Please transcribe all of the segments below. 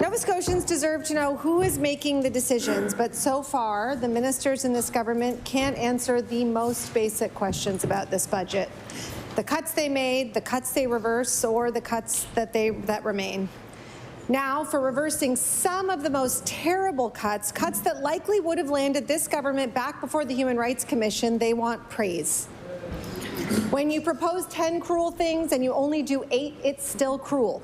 Nova Scotians deserve to know who is making the decisions, but so far, the ministers in this government can't answer the most basic questions about this budget. The cuts they made, the cuts they reverse, or the cuts that remain. Now, for reversing some of the most terrible cuts that likely would have landed this government back before the Human Rights Commission, they want praise. When you propose 10 cruel things and you only do 8, it's still cruel.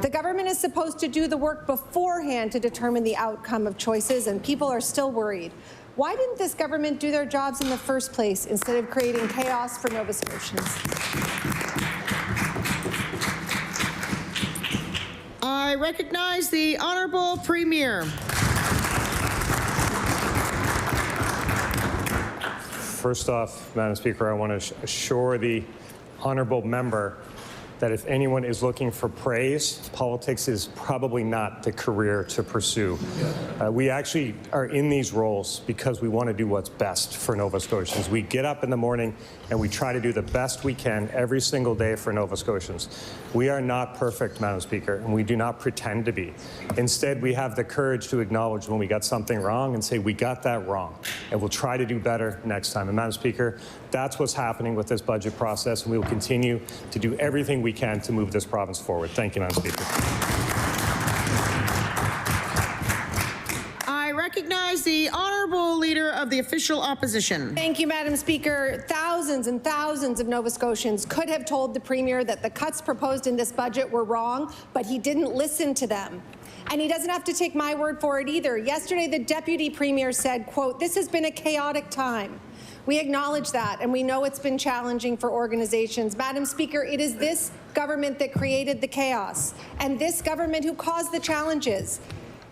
The government is supposed to do the work beforehand to determine the outcome of choices, and people are still worried. Why didn't this government do their jobs in the first place instead of creating chaos for Nova Scotians? I recognize the Honourable Premier. First off, Madam Speaker, I want to assure the honourable member that if anyone is looking for praise, politics is probably not the career to pursue. We actually are in these roles because we want to do what's best for Nova Scotians. We get up in the morning and we try to do the best we can every single day for Nova Scotians. We are not perfect, Madam Speaker, and we do not pretend to be. Instead, we have the courage to acknowledge when we got something wrong and say, we got that wrong, and we'll try to do better next time. And Madam Speaker, that's what's happening with this budget process, and we will continue to do everything we can to move this province forward. Thank you, Madam Speaker. I recognize the Honourable Leader of the Official Opposition. Thank you, Madam Speaker. Thousands and thousands of Nova Scotians could have told the Premier that the cuts proposed in this budget were wrong, but he didn't listen to them. And he doesn't have to take my word for it either. Yesterday, the Deputy Premier said, quote, "This has been a chaotic time." We acknowledge that, and we know it's been challenging for organizations. Madam Speaker, it is this government that created the chaos, and this government who caused the challenges.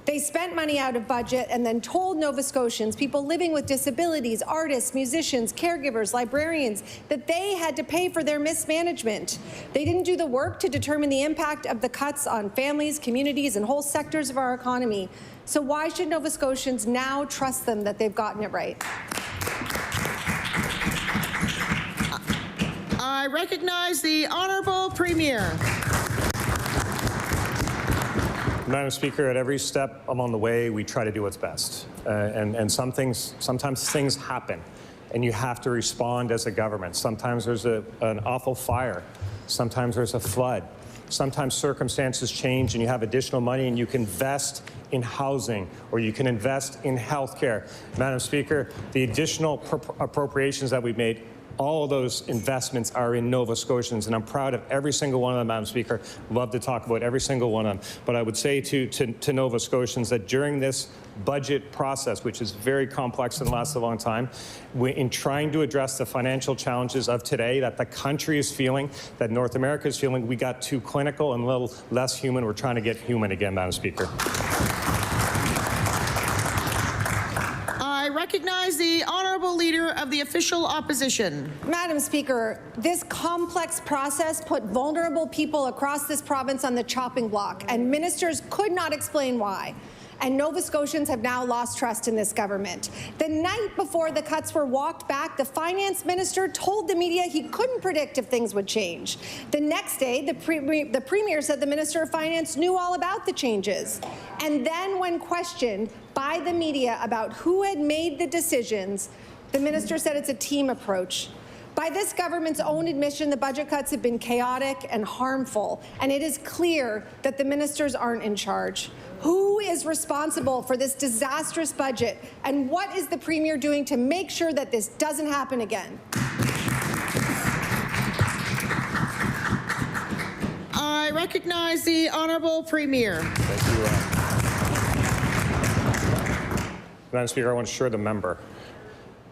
They spent money out of budget and then told Nova Scotians, people living with disabilities, artists, musicians, caregivers, librarians, that they had to pay for their mismanagement. They didn't do the work to determine the impact of the cuts on families, communities, and whole sectors of our economy. So why should Nova Scotians now trust them that they've gotten it right? I recognize the Honourable Premier. Madam Speaker, at every step along the way, we try to do what's best. And sometimes things happen, and you have to respond as a government. Sometimes there's an awful fire. Sometimes there's a flood. Sometimes circumstances change and you have additional money and you can invest in housing or you can invest in health care. Madam Speaker, the additional appropriations that we've made, all of those investments are in Nova Scotians, and I'm proud of every single one of them, Madam Speaker. Love to talk about every single one of them. But I would say to Nova Scotians that during this budget process, which is very complex and lasts a long time, in trying to address the financial challenges of today that the country is feeling, that North America is feeling, we got too clinical and a little less human. We're trying to get human again, Madam Speaker. I recognize the Honourable Leader of the Official Opposition. Madam Speaker, this complex process put vulnerable people across this province on the chopping block, and ministers could not explain why. And Nova Scotians have now lost trust in this government. The night before the cuts were walked back, the finance minister told the media he couldn't predict if things would change. The next day, the premier said the Minister of Finance knew all about the changes. And then when questioned by the media about who had made the decisions, the minister said it's a team approach. By this government's own admission, the budget cuts have been chaotic and harmful, and it is clear that the ministers aren't in charge. Who is responsible for this disastrous budget, and what is the Premier doing to make sure that this doesn't happen again? I recognize the Honourable Premier. Thank you. Madam Speaker, I want to assure the member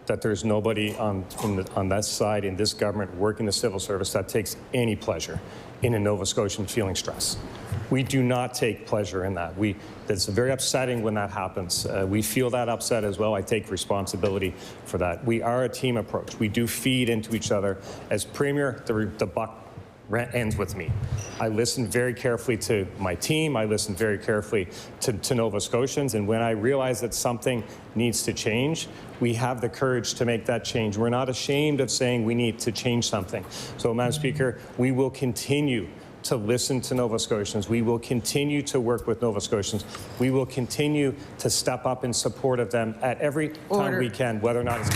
that there's nobody on that side in this government working the civil service that takes any pleasure in a Nova Scotian feeling stress. We do not take pleasure in that. It's very upsetting when that happens. We feel that upset as well. I take responsibility for that. We are a team approach. We do feed into each other. As Premier, the buck ends with me. I listen very carefully to my team. I listen very carefully to Nova Scotians. And when I realize that something needs to change, we have the courage to make that change. We're not ashamed of saying we need to change something. So, Madam Speaker, we will continue to listen to Nova Scotians. We will continue to work with Nova Scotians. We will continue to step up in support of them at every time we can, whether or not it's